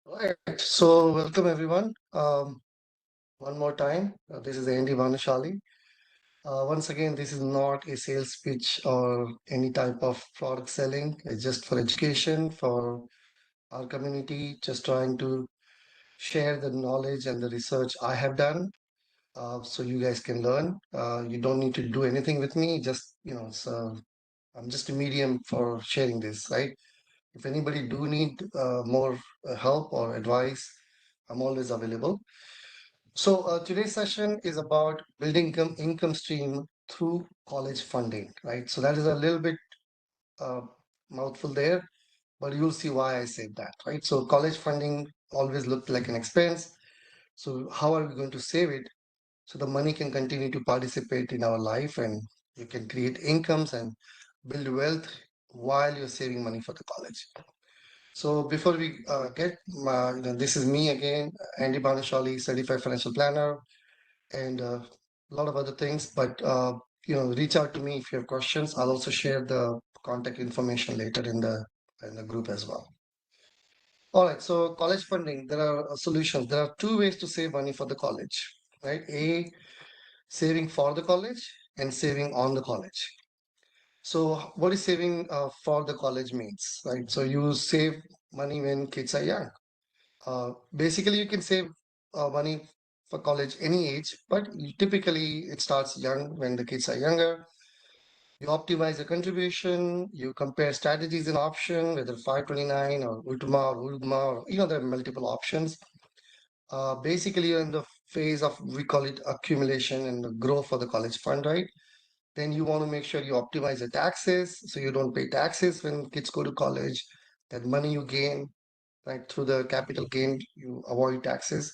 Right. So, welcome everyone. One more time. This is Andy Vanashali. Once again, this is not a sales pitch or any type of product selling. It's just for education, for our community, just trying to share the knowledge and the research I have done so you guys can learn. You don't need to do anything with me. Just, I'm just a medium for sharing this, right? If anybody do need more help or advice, I'm always available. So today's session is about building income stream through college funding, right? So that is a little bit uh, mouthful there, but you'll see why I said that, right? So college funding always looked like an expense. So how are we going to save it so the money can continue to participate in our life and you can create incomes and build wealth while you're saving money for the college. So before we this is me again, Andy Banashali, certified financial planner, and a lot of other things. But reach out to me if you have questions. I'll also share the contact information later in the group as well. All right. So college funding, there are solutions. There are two ways to save money for the college, right? A, saving for the college, and saving on the college. So what is saving for the college means, right? So you save money when kids are young. Basically, you can save money for college any age, but typically it starts young when the kids are younger. You optimize the contribution, you compare strategies and option, whether 529 or Ultima or Ulgma, or there are multiple options. Basically, you're in the phase of, we call it accumulation and the growth for the college fund, right? Then you want to make sure you optimize the taxes so you don't pay taxes when kids go to college. That money you gain, right, through the capital gain, you avoid taxes.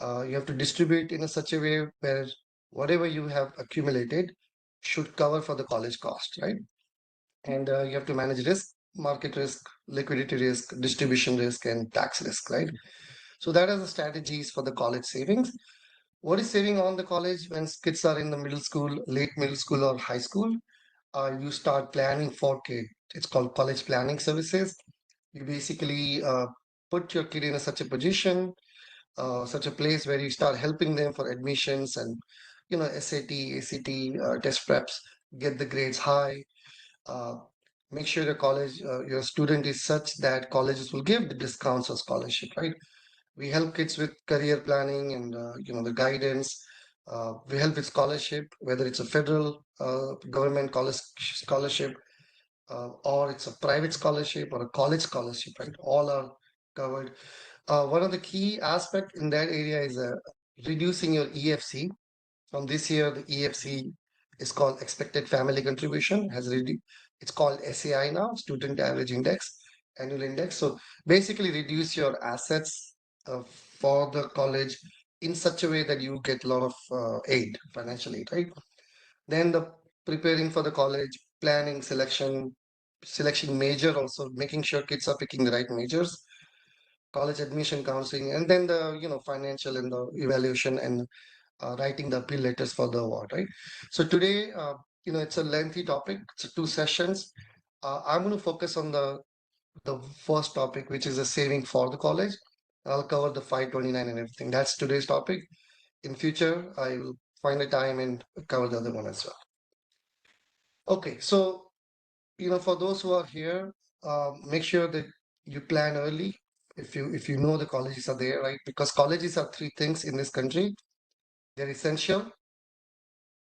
You have to distribute in a such a way where whatever you have accumulated should cover for the college cost, right? And you have to manage risk, market risk, liquidity risk, distribution risk, and tax risk, right? So that are the strategies for the college savings. What is saving on the college when kids are in the middle school, late middle school, or high school? You start planning for kid. It's called college planning services. You basically put your kid in such a position, such a place where you start helping them for admissions and SAT, ACT, test preps, get the grades high. Uh, Make sure your student is such that colleges will give the discounts or scholarship, right? We help kids with career planning and the guidance. We help with scholarship, whether it's a federal government college scholarship or it's a private scholarship or a college scholarship, right? All are covered. One of the key aspect in that area is reducing your EFC. From this year, the EFC is called expected family contribution. It's called SAI now, Student Average Index, Annual Index. So basically, reduce your assets for the college in such a way that you get a lot of aid, financial aid, right? Then the preparing for the college, planning, selection major, also making sure kids are picking the right majors, college admission counseling, and then the financial and the evaluation and writing the appeal letters for the award, right? So today, it's a lengthy topic. It's two sessions. I'm going to focus on the first topic, which is the saving for the college. I'll cover the 529 and everything. That's today's topic. In future, I will find a time and cover the other one as well. Okay, so for those who are here, make sure that you plan early. If you know the colleges are there, right? Because colleges are three things in this country. They're essential,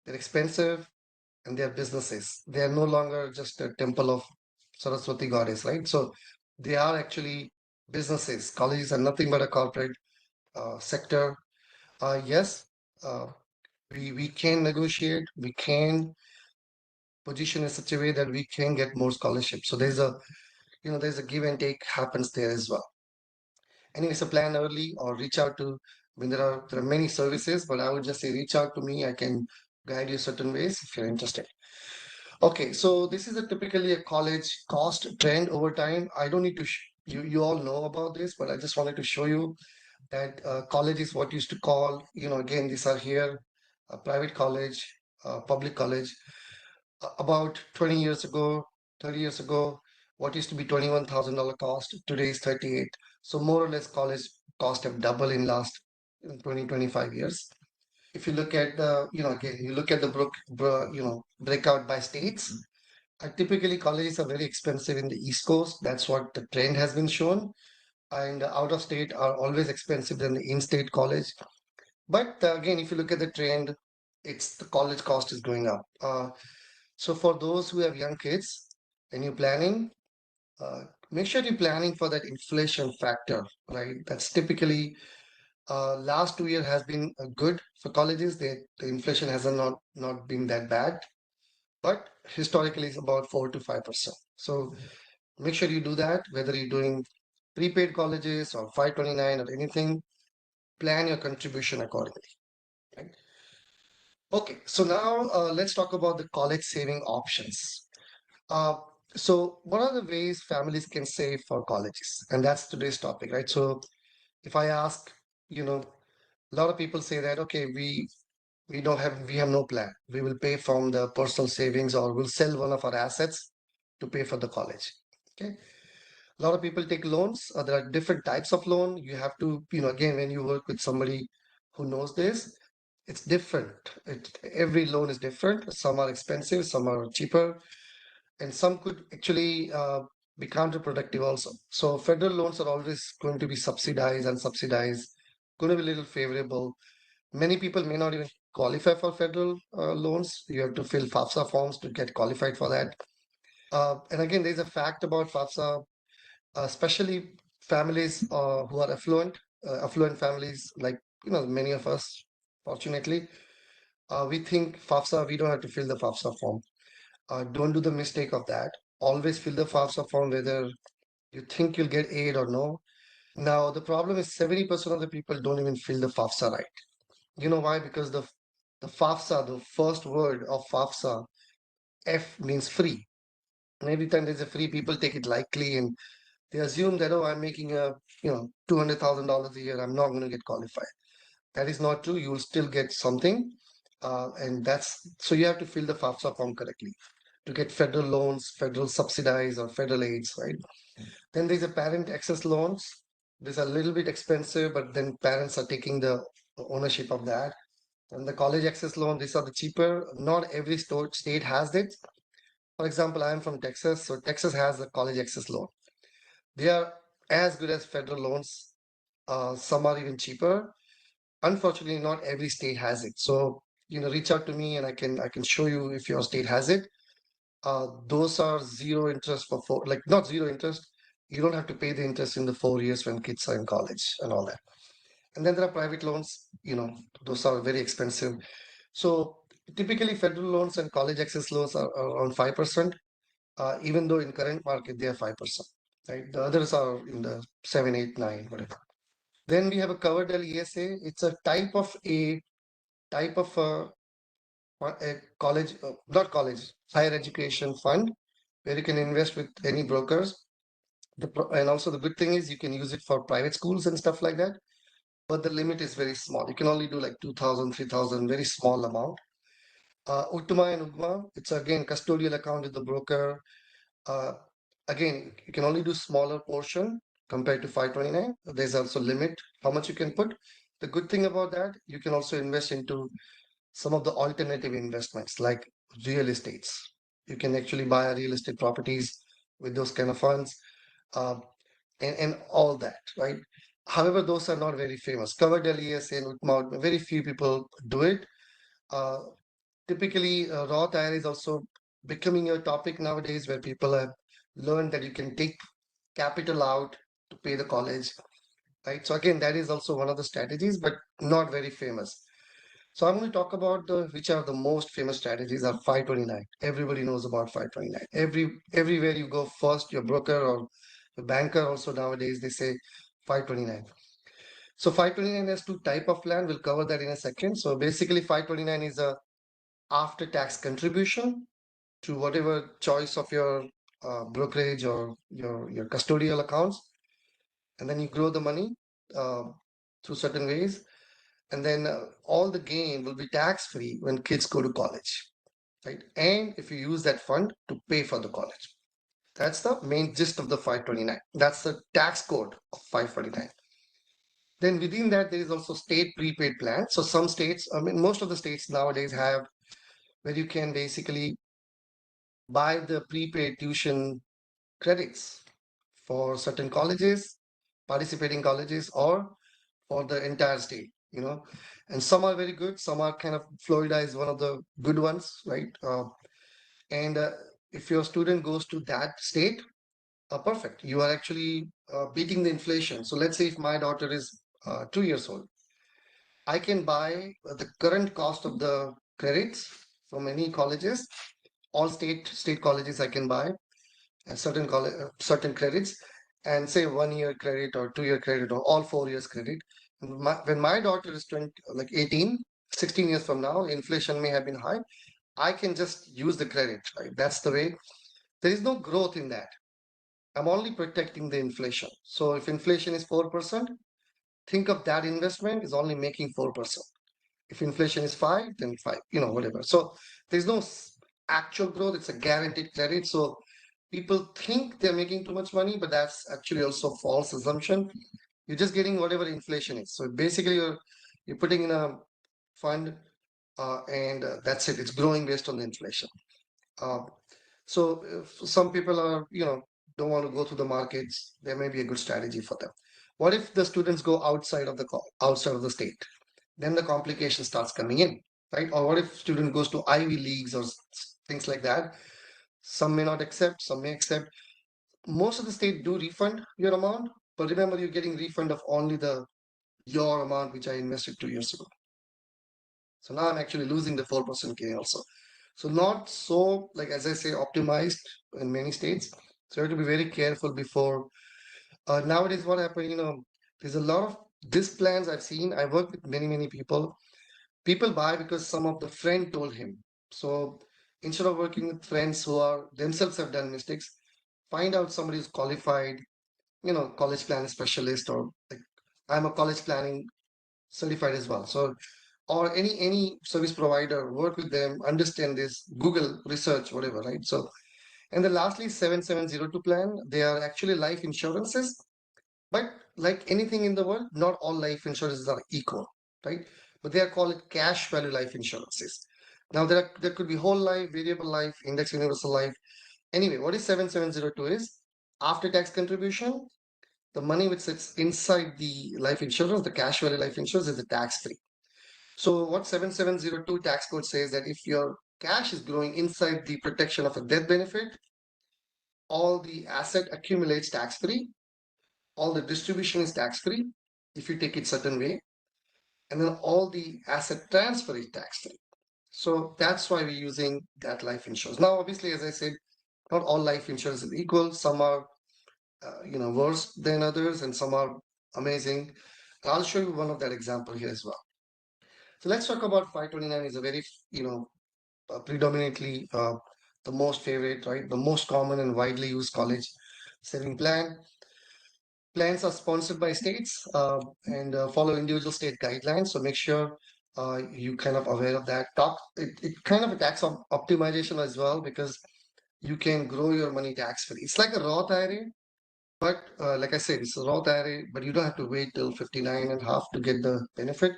they're expensive, and they're businesses. They are no longer just a temple of Saraswati goddess, right? So they are actually businesses. Colleges are nothing but a corporate sector. Yes, uh, we can negotiate, we can position in such a way that we can get more scholarships. So there's a give and take happens there as well. Anyway, so plan early or reach out to. I mean, there are many services, but I would just say reach out to me. I can guide you certain ways if you're interested. Okay, so this is typically a college cost trend over time. I don't need to, you all know about this, but I just wanted to show you that college is what used to call, again, these are here, private college, public college. About 20 years ago, 30 years ago, What used to be $21,000 cost today is 38. So more or less college cost have doubled in last 20, 25 years. If you look at the, again, you look at the breakout by states. Typically, colleges are very expensive in the East Coast. That's what the trend has been shown. And out of state are always expensive than the in-state college. But again, if you look at the trend, it's the college cost is going up. So for those who have young kids and you're planning, uh, make sure you're planning for that inflation factor, right? That's typically last 2 year has been good for colleges. The inflation has not been that bad, but historically it's about 4 to 5%. So make sure you do that, whether you're doing prepaid colleges or 529 or anything, plan your contribution accordingly. Right? Okay, so now let's talk about the college saving options. Uh, so what are the ways families can save for colleges? And that's today's topic, right? So if I ask, you know, a lot of people say that, okay, we have no plan. We will pay from the personal savings or we'll sell one of our assets to pay for the college. Okay. A lot of people take loans. There are different types of loan. You have to, again, when you work with somebody who knows this, it's different. Every loan is different. Some are expensive, some are cheaper, and some could actually be counterproductive also. So federal loans are always going to be subsidized and subsidized, going to be a little favorable. Many people may not even qualify for federal loans. You have to fill FAFSA forms to get qualified for that. And again, there's a fact about FAFSA, especially families who are affluent families like many of us. Fortunately, we think FAFSA. We don't have to fill the FAFSA form. Don't do the mistake of that. Always fill the FAFSA form whether you think you'll get aid or no. Now the problem is 70% of the people don't even fill the FAFSA right. You know why? Because the FAFSA, the first word of FAFSA, F means free. And every time there's a free, people take it lightly and they assume that, oh, I'm making $200,000 a year. I'm not going to get qualified. That is not true. You will still get something. And that's so you have to fill the FAFSA form correctly to get federal loans, federal subsidies, or federal aids, right? Then there's a parent access loans. These are a little bit expensive, but then parents are taking the ownership of that. And the college access loan, these are the cheaper. Not every state has it. For example, I am from Texas, so Texas has a college access loan. They are as good as federal loans. Some are even cheaper. Unfortunately, not every state has it. So, reach out to me and I can show you if your state has it. Those are zero interest for like not zero interest. You don't have to pay the interest in the 4 years when kids are in college and all that. And then there are private loans, those are very expensive. So typically federal loans and college access loans are around 5%, even though in current market they are 5%, right? The others are in the 7, 8, 9, whatever. Then we have a Coverdell ESA. It's a type of a college, not college, higher education fund where you can invest with any brokers. And also the good thing is you can use it for private schools and stuff like that. But the limit is very small. You can only do like 2,000, 3,000, very small amount. Uttama and Ugma, it's again custodial account with the broker. Uh, Again, you can only do smaller portion compared to 529. There's also limit how much you can put. The good thing about that, you can also invest into some of the alternative investments like real estates. You can actually buy real estate properties with those kind of funds, uh, and all that, right? However, those are not very famous. Coverdell ESA and Utma, very few people do it. Uh, Typically, Roth IRA is also becoming a topic nowadays where people have learned that you can take capital out to pay the college, right? So again, that is also one of the strategies, but not very famous. So I'm going to talk about which are the most famous strategies are 529. Everybody knows about 529. Everywhere you go first, your broker or the banker also nowadays they say 529. So 529 has two type of plan. We'll cover that in a second. So basically 529 is a after tax contribution to whatever choice of your brokerage or your custodial accounts, and then you grow the money uh, through certain ways, and then all the gain will be tax free when kids go to college, right? And if you use that fund to pay for the college. That's the main gist of the 529. That's the tax code of 529. Then within that, there is also state prepaid plan. So some states, I mean, most of the states nowadays have where you can basically buy the prepaid tuition credits for certain colleges, participating colleges, or for the entire state, and some are very good, some are kind of, Florida is one of the good ones, right? And if your student goes to that state, perfect, you are actually beating the inflation. So let's say if my daughter is 2 years old, I can buy the current cost of the credits from any colleges, all state colleges I can buy, and certain credits, and say 1 year credit or 2 year credit or all 4 years credit. When my daughter is 20, like 18, 16 years from now, inflation may have been high. I can just use the credit, right? That's the way. There is no growth in that. I'm only protecting the inflation. So if inflation is 4%, think of that investment is only making 4%. If inflation is 5, then 5, whatever. So there's no actual growth. It's a guaranteed credit. So people think they're making too much money, but that's actually also false assumption. You're just getting whatever inflation is. So basically, you're putting in a fund, and that's it. It's growing based on the inflation. Uh, so if some people are, don't want to go to the markets, there may be a good strategy for them. What if the students go outside of the state? Then the complication starts coming in, right? Or what if student goes to Ivy Leagues or things like that? Some may not accept, some may accept. Most of the state do refund your amount, but remember you're getting refund of only your amount which I invested 2 years ago. So now I'm actually losing the 4% gain also. So not so, like as I say, optimized in many states. So you have to be very careful before. Nowadays, what happened, there's a lot of these plans I've seen. I work with many people. People buy because some of the friend told him. So instead of working with friends who are themselves have done mistakes, find out somebody who's qualified, college planning specialist, or like I'm a college planning certified as well. So or any service provider, work with them, understand this, Google research, whatever, right? So and then lastly, 7702 plan, they are actually life insurances, but like anything in the world, not all life insurances are equal, right? But they are called cash value life insurances. Now there could be whole life, variable life, index universal life. Anyway, what is 7702 is after tax contribution, the money which sits inside the life insurance, the cash value life insurance, is the tax free. So what 7702 tax code says that if your cash is growing inside the protection of a death benefit, all the asset accumulates tax free, all the distribution is tax free if you take it certain way, and then all the asset transfer is tax free. So that's why we're using that life insurance. Now, obviously, as I said, not all life insurance is equal. Some are, worse than others, and some are amazing. I'll show you one of that example here as well. So let's talk about 529 is a very, predominantly the most favorite, right? The most common and widely used college saving plan. Plans are sponsored by states and follow individual state guidelines. So make sure you kind of aware of that. It kind of a tax optimization as well, because you can grow your money tax free. It's like a Roth IRA, but like I said, it's a Roth IRA, but you don't have to wait till 59 and a half to get the benefit.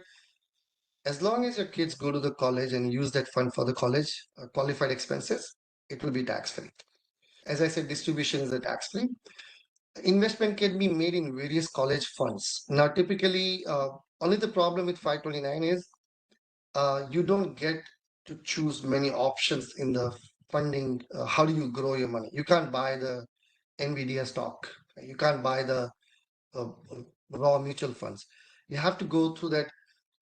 As long as your kids go to the college and use that fund for the college qualified expenses, it will be tax free. As I said, distribution is a tax free. Investment can be made in various college funds. Now, typically, only the problem with 529 is you don't get to choose many options in the funding. How do you grow your money? You can't buy the NVIDIA stock. You can't buy the uh, raw mutual funds. You have to go through that,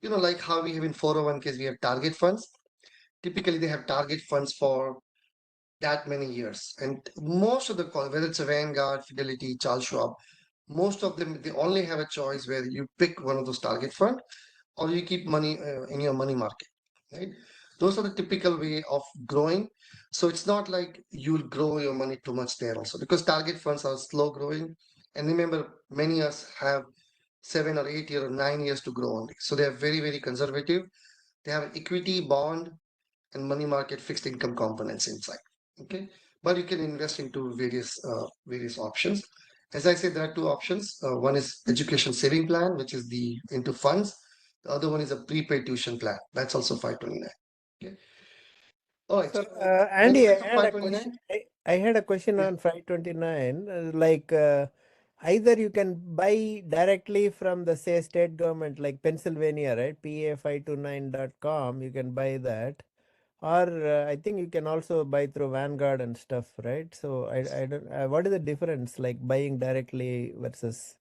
like how we have in 401ks, we have target funds. Typically, they have target funds for that many years. And most of the whether it's a Vanguard, Fidelity, Charles Schwab, most of them, they only have a choice where you pick one of those target fund or you keep money in your money market, right? Those are the typical way of growing. So it's not like you'll grow your money too much there also, because target funds are slow growing. And remember, many of us have 7 or 8 years or 9 years to grow only. So they are very conservative. They have equity, bond, and money market fixed income components inside. Okay. but you can invest into various options. As I said, there are two options. One is education saving plan, which is the into funds. The other one is a prepaid tuition plan. That's also 529. Okay. All right. So, So Andy, I benefits of had a question. 529. I had a question Yeah. on 529. Either you can buy directly from the say state government, like Pennsylvania, right? PA529.com. You can buy that, or I think you can also buy through Vanguard and stuff, right? So I don't. What is the difference, like buying directly versus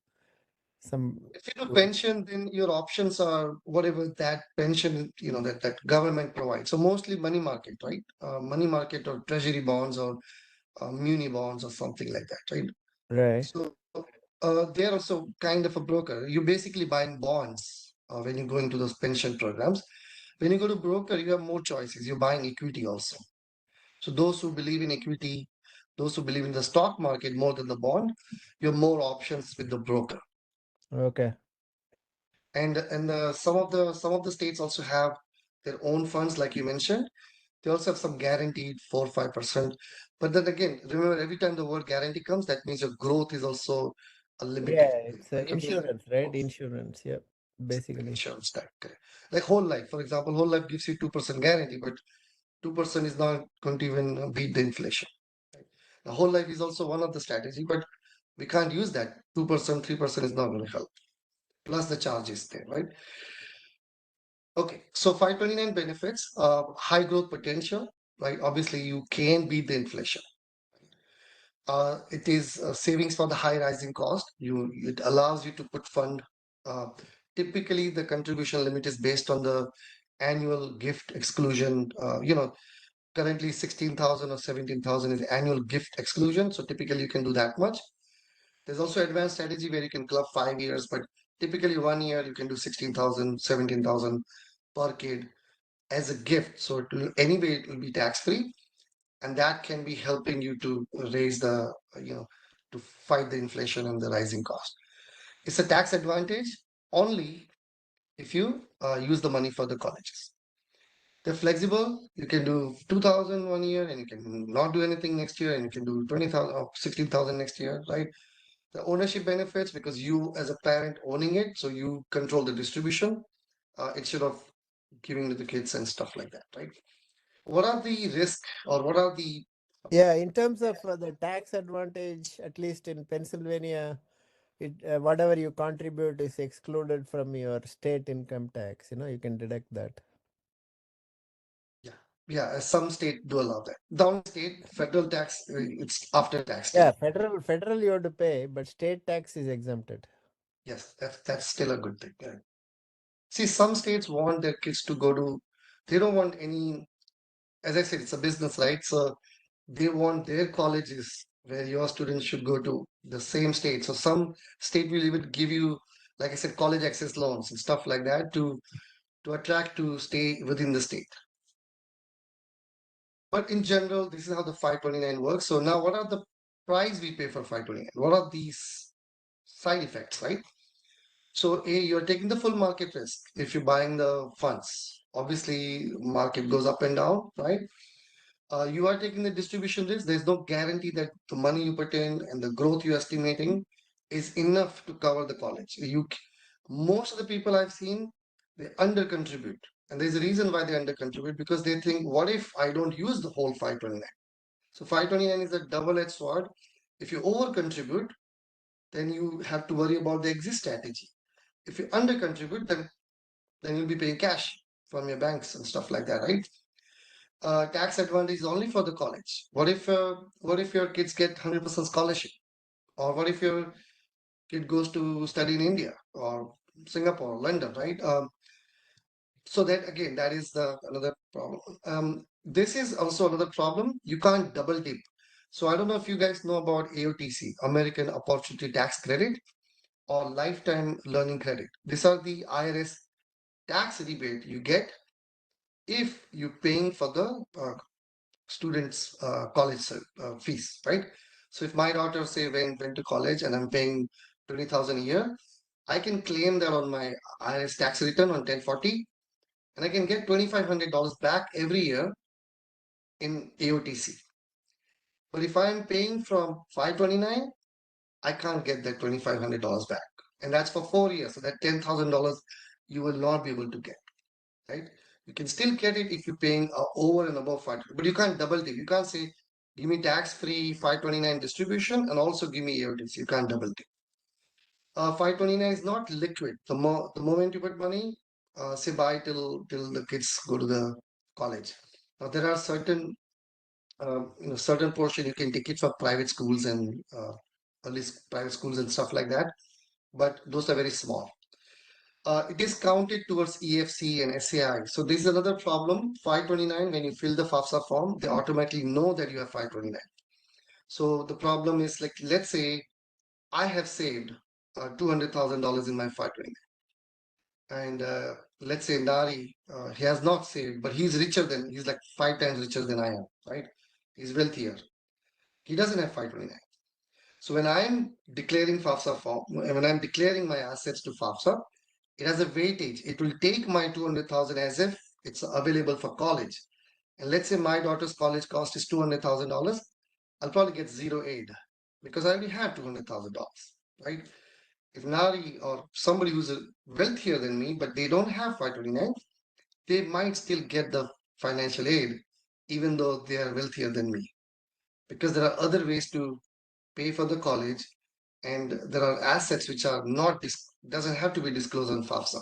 some? If you do pension, then your options are whatever that pension, that government provides. So mostly money market, right? Money market or treasury bonds or muni bonds or something like that, right? Right. So they're also kind of a broker. You're basically buying bonds when you go into those pension programs. When you go to broker, you have more choices. You're buying equity also. So those who believe in equity, those who believe in the stock market more than the bond, you have more options with the broker. Okay. And some of the states also have their own funds, like you mentioned. They also have some guaranteed 4 5%. But then again, remember, every time the word guarantee comes, that means your growth is also a Yeah, limited. it's Like a basic insurance, right? Insurance. Yep. Basically. insurance type. Correct. Like whole life, for example, whole life gives you 2% guarantee, but 2% is not going to even beat the inflation. Right? The whole life is also one of the strategy, but we can't use that. 2%, 3% is not going to help. Plus the charge is there, right? Okay, so 529 benefits, high growth potential, right? Obviously, you can beat the inflation. It is savings for the high rising cost. It allows you to put fund. Uh, Typically, the contribution limit is based on the annual gift exclusion. Currently 16,000 or 17,000 is annual gift exclusion. So typically, you can do that much. There's also advanced strategy where you can club 5 years, but typically 1 year you can do 16,000, 17,000 per kid as a gift. So anyway, it will be tax free, and that can be helping you to raise to fight the inflation and the rising cost. It's a tax advantage only if you use the money for the colleges. They're flexible. You can do 2,000 1 year, and you can not do anything next year, and you can do 20,000 or 16,000 next year, right? The ownership benefits because you, as a parent, owning it, so you control the distribution instead of giving to the kids and stuff like that, right? What are the risks or what are the Yeah, in terms of the tax advantage, at least in Pennsylvania, whatever you contribute is excluded from your state income tax. You can deduct that. yeah, yeah, some state do allow that. Down state, federal tax, it's after tax Yeah, still. federal you have to pay, but state tax is exempted. Yes, that's still a good thing. Yeah. See, some states want their kids to go to, they don't want any, as I said, it's a business, right? So they want their colleges where your students should go to the same state. So some state will even give you, like I said, college access loans and stuff like that to attract to stay within the state. But in general, this is how the 529 works. So now what are the price we pay for 529? What are these side effects, right? So A, you're taking the full market risk if you're buying the funds. Obviously, market goes up and down, right? You are taking the distribution risk. There's no guarantee that the money you put in and the growth you're estimating is enough to cover the college. Most of the people I've seen, they under contribute. And there's a reason why they under contribute because they think, what if I don't use the whole 529? So 529 is a double-edged sword. If you over contribute, then you have to worry about the exit strategy. If you under contribute, then you'll be paying cash from your banks and stuff like that, right? Tax advantage is only for the college. What if your kids get 100% scholarship, or what if your kid goes to study in India or Singapore, London, right? So that again, that is the another problem. This is also another problem. You can't double dip. So I don't know if you guys know about AOTC, American Opportunity Tax Credit, or Lifetime Learning Credit. These are the IRS tax rebate you get if you're paying for the students' college fees, right? So if my daughter say went to college and I'm paying 20,000 a year, I can claim that on my IRS tax return on 1040, and I can get $2,500 back every year in AOTC. But if I'm paying from 529, I can't get that $2,500 back. And that's for 4 years. So that $10,000 you will not be able to get, right? You can still get it if you're paying over and above 5, but you can't double dip. You can't say, give me tax-free 529 distribution and also give me AOTC. You can't double dip. 529 is not liquid. The moment you put money, say buy till the kids go to the college. Now there are certain portion you can take it for private schools and at least private schools and stuff like that, but those are very small. It is counted towards EFC and SAI. So this is another problem. 529, when you fill the FAFSA form, they automatically know that you have 529. So the problem is, like, let's say I have saved $200,000 in my 529. And let's say Nari, he has not saved, but he's like 5 times richer than I am, right? He's wealthier. He doesn't have 529. So when I'm declaring FAFSA form, when I'm declaring my assets to FAFSA, it has a weightage. It will take my 200,000 as if it's available for college. And let's say my daughter's college cost is $200,000. I'll probably get zero aid because I already have $200,000, right? If Nari or somebody who's wealthier than me, but they don't have 529, they might still get the financial aid, even though they are wealthier than me, because there are other ways to pay for the college, and there are assets which are not doesn't have to be disclosed on FAFSA.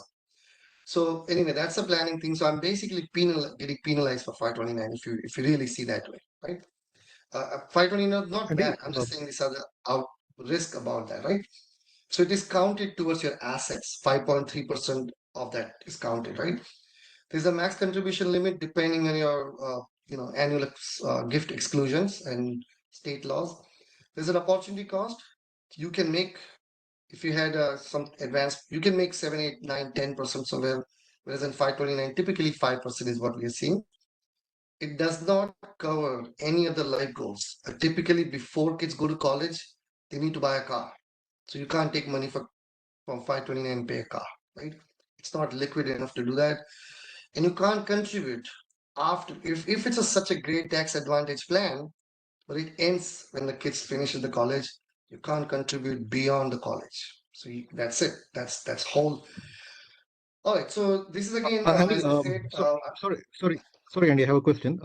So anyway, that's a planning thing. So I'm basically getting penalized for 529 if you really see that way, right? 529 not Sandeep, bad. I'm just saying these are the out risk about that, right? So it is counted towards your assets. 5.3% of that is counted, right? There's a max contribution limit depending on your annual gift exclusions and state laws. There's an opportunity cost. You can make, if you had some advanced, you can make 7, 8, 9, 10% somewhere, whereas in 529, typically 5% is what we are seeing. It does not cover any other life goals. Typically, before kids go to college, they need to buy a car. So you can't take money from 529 and pay a car, right? It's not liquid enough to do that. And you can't contribute after, if it's such a great tax advantage plan, but it ends when the kids finish at the college, you can't contribute beyond the college. So that's it. That's whole. All right. So this is again, Andy, as I said, sorry, Andy, I have a question.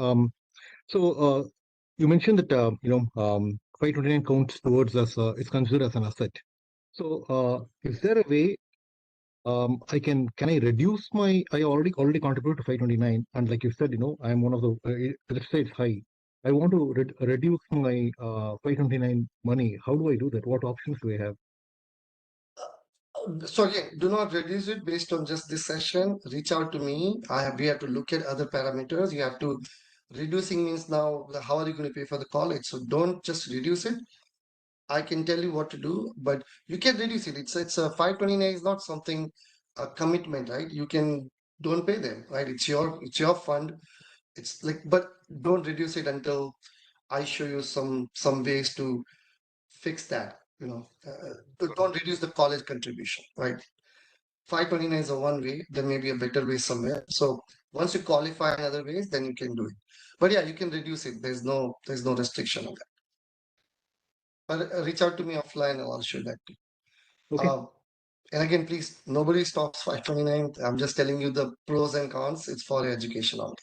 So you mentioned that 529 counts towards us. It's considered as an asset. So is there a way can I reduce my? I already contributed to 529, and like you said, I'm one of the. Let's say it's high. I want to reduce my 529 money. How do I do that? What options do I have? so again, do not reduce it based on just this session. Reach out to me. We have to look at other parameters. You have to reducing means now how are you going to pay for the college? So don't just reduce it. I can tell you what to do, but you can reduce it. It's a 529 is not something a commitment, right? You can don't pay them, right? It's your fund. It's like, but don't reduce it until I show you some ways to fix that. Don't reduce the college contribution, right? 529 is a one way. There may be a better way somewhere. So once you qualify in other ways, then you can do it. But yeah, you can reduce it. There's no restriction on that. But reach out to me offline and I'll show that to you. Okay. And again, please, nobody stops 529. I'm just telling you the pros and cons. It's for your education only.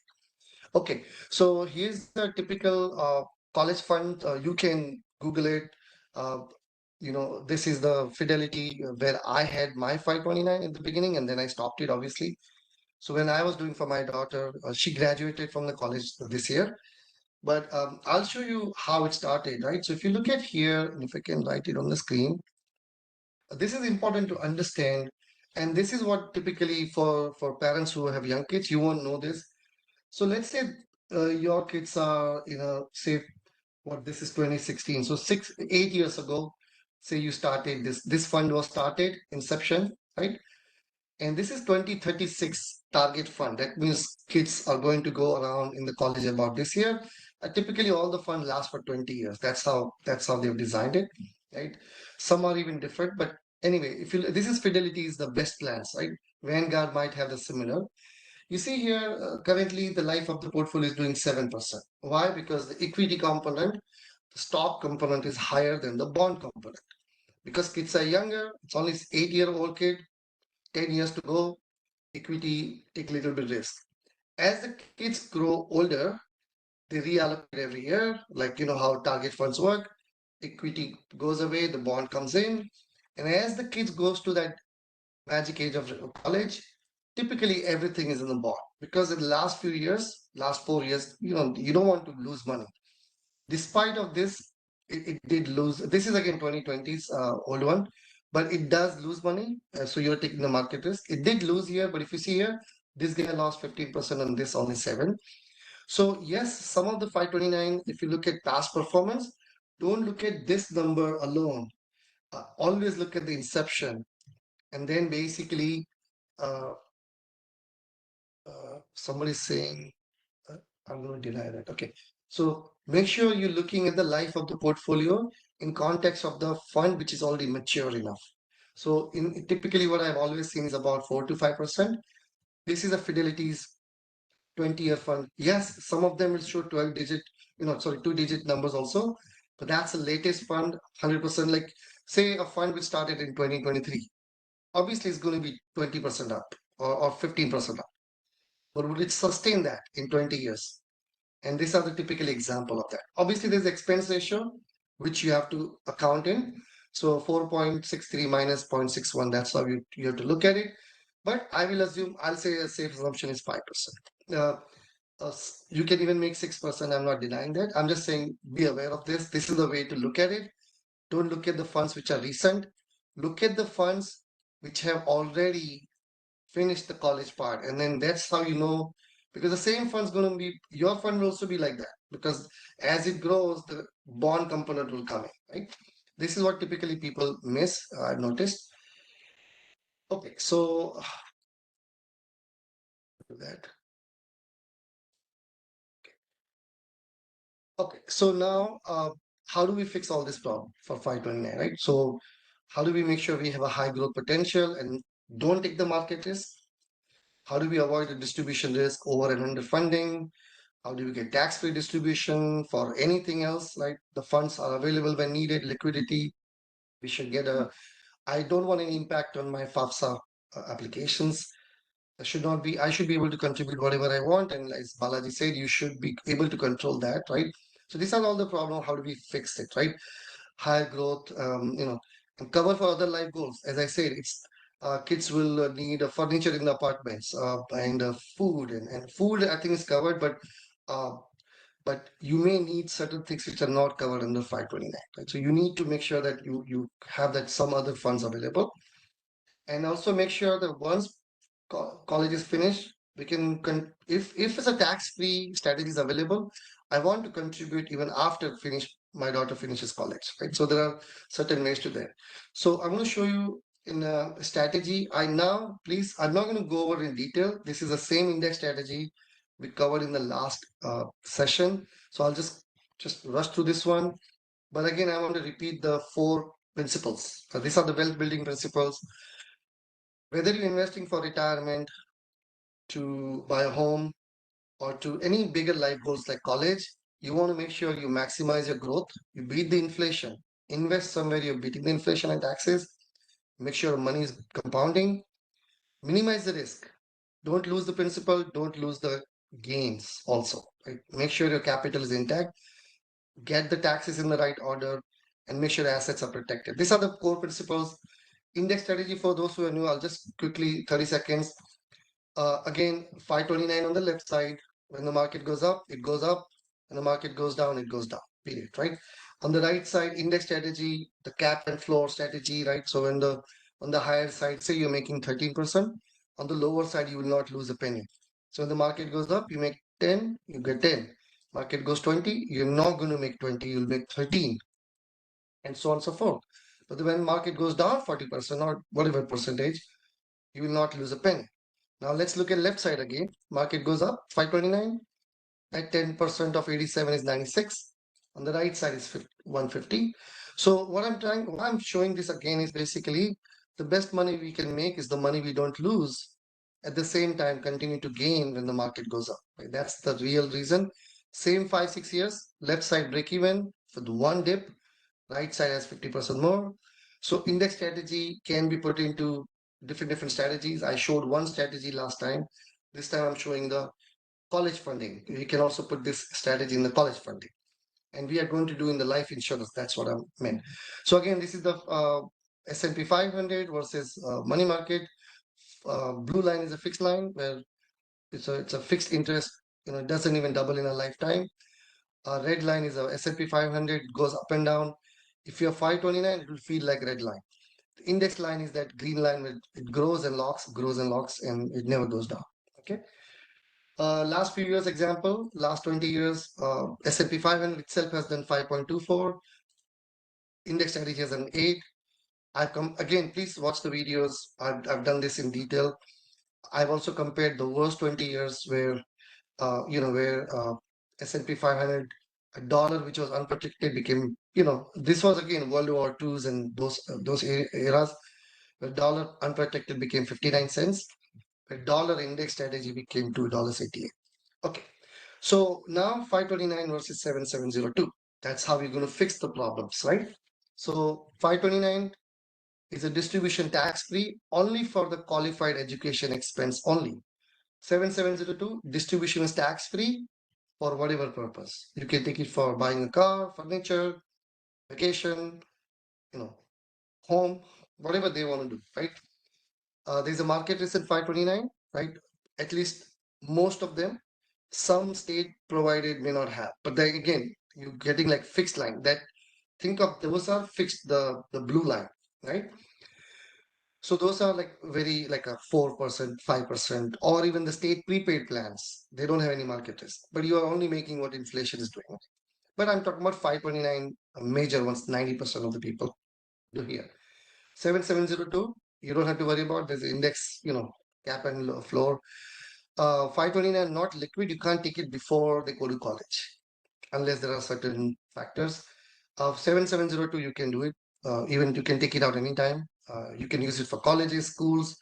Okay, so here's the typical college fund. You can Google it. Uh, this is the Fidelity where I had my 529 in the beginning, and then I stopped it, obviously. So when I was doing for my daughter, she graduated from the college this year. But I'll show you how it started, right? So if you look at here, and if I can write it on the screen, this is important to understand. And this is what typically for parents who have young kids, you won't know this. So let's say your kids are, say what this is 2016. So 8 years ago, say you started this fund was started, inception, right? And this is 2036 target fund. That means kids are going to go around in the college about this year. Typically, all the fund lasts for 20 years. That's how they've designed it, right? Some are even different, but anyway, this is Fidelity is the best plans, right? Vanguard might have the similar. You see here, currently the life of the portfolio is doing 7%. Why? Because the equity component, the stock component is higher than the bond component. Because kids are younger, it's only 8-year-old kid, 10 years to go, equity take a little bit risk. As the kids grow older, they reallocate every year, like you know how target funds work. Equity goes away, the bond comes in. And as the kids goes to that magic age of college, typically everything is in the bond. Because in the last few years, last 4 years, you don't want to lose money. Despite of this, it did lose. This is again 2020's old one, but it does lose money. So you're taking the market risk. It did lose here, but if you see here, this guy lost 15% on this, only 7. So yes, some of the 529, if you look at past performance, don't look at this number alone. Always look at the inception, and then basically, uh, somebody's saying, I'm going to deny that. Okay. So make sure you're looking at the life of the portfolio in context of the fund, which is already mature enough. So in typically what I've always seen is about 4 to 5%. This is a Fidelity's 20-year fund. Yes, some of them will show 12-digit, 2-digit numbers also, but that's the latest fund, 100%. Like say a fund which started in 2023, obviously it's going to be 20% up or 15% up. But will it sustain that in 20 years? And these are the typical example of that. Obviously, there's expense ratio, which you have to account in. So 4.63 minus 0.61, that's how you have to look at it. But I will assume, I'll say a safe assumption is 5%. You can even make 6%. I'm not denying that. I'm just saying, be aware of this. This is the way to look at it. Don't look at the funds which are recent. Look at the funds which have already finished the college part. And then that's how you know, because the same fund's going to be, your fund will also be like that. Because as it grows, the bond component will come in, right? This is what typically people miss, I've noticed. Okay, so that. Okay, so now how do we fix all this problem for 529, right? So how do we make sure we have a high growth potential and don't take the market risk? How do we avoid the distribution risk, over and under funding? How do we get tax-free distribution for anything else? Like the funds are available when needed, liquidity. We should get I don't want any impact on my FAFSA applications. I should be able to contribute whatever I want. And as Balaji said, you should be able to control that, right? So these are all the problems. How do we fix it, right? Higher growth, and cover for other life goals. As I said, it's kids will need furniture in the apartments and food and food I think is covered, but you may need certain things which are not covered under 529, right? So you need to make sure that you have that some other funds available, and also make sure that once college is finished, we can if it's a tax-free strategy is available, I want to contribute even after my daughter finishes college, right? So there are certain ways to that. So I'm going to show you in a strategy. I'm not going to go over in detail. This is the same index strategy we covered in the last session. So I'll just rush through this one. But again, I want to repeat the 4 principles. So these are the wealth building principles. Whether you're investing for retirement, to buy a home, or to any bigger life goals like college, you want to make sure you maximize your growth, you beat the inflation, invest somewhere you're beating the inflation and taxes, make sure money is compounding, minimize the risk. Don't lose the principal, don't lose the gains also, right? Make sure your capital is intact, get the taxes in the right order, and make sure assets are protected. These are the core principles. Index strategy, for those who are new, I'll just quickly, 30 seconds. Again, 529 on the left side. When the market goes up, it goes up. When the market goes down, it goes down. Period. Right. On the right side, index strategy, the cap and floor strategy. Right. So when on the higher side, say you're making 13%, on the lower side, you will not lose a penny. So when the market goes up, you make 10, you get 10. Market goes 20, you're not going to make 20, you'll make 13, and so on and so forth. But when market goes down 40% or whatever percentage, you will not lose a penny. Now let's look at left side again. Market goes up 529. At 10% of 87 is 96. On the right side is 150. So what I'm showing this again is basically the best money we can make is the money we don't lose. At the same time, continue to gain when the market goes up. Right? That's the real reason. Same 5-6 years. Left side break even, with one dip, right side has 50% more. So index strategy can be put into different strategies. I showed one strategy last time. This time I'm showing the college funding. You can also put this strategy in the college funding. And we are going to do in the life insurance. That's what I meant. So again, this is the S&P 500 versus money market. Blue line is a fixed line where it's a fixed interest. It doesn't even double in a lifetime. Red line is a S&P 500, goes up and down. If you're 529, it will feel like red line. The index line is that green line where it grows and locks, and it never goes down. Okay. Last few years example, last 20 years, S&P 500 itself has done 5.24. Index strategy has an 8. I've come again, please watch the videos. I've done this in detail. I've also compared the worst 20 years where S&P 500, a dollar which was unprotected became, this was again World War IIs and those eras, where dollar unprotected became 59 cents, where dollar index strategy became $2.88. Okay, so now 529 versus 7702. That's how we're going to fix the problems, right? So 529 is a distribution tax-free only for the qualified education expense only. 7702 distribution is tax-free for whatever purpose. You can take it for buying a car, furniture, vacation, home, whatever they want to do, right? There's a market risk at 529, right? At least most of them, some state provided may not have. But then again, you're getting like fixed line. That think of those are fixed, the blue line, right? So those are like very like a 4%, 5%, or even the state prepaid plans. They don't have any market risk, but you are only making what inflation is doing. But I'm talking about 529 major ones, 90% of the people do here. 7702, you don't have to worry about. There's index, cap and floor. 529 not liquid. You can't take it before they go to college, unless there are certain factors. 7702, you can do it. Even you can take it out anytime. You can use it for colleges, schools,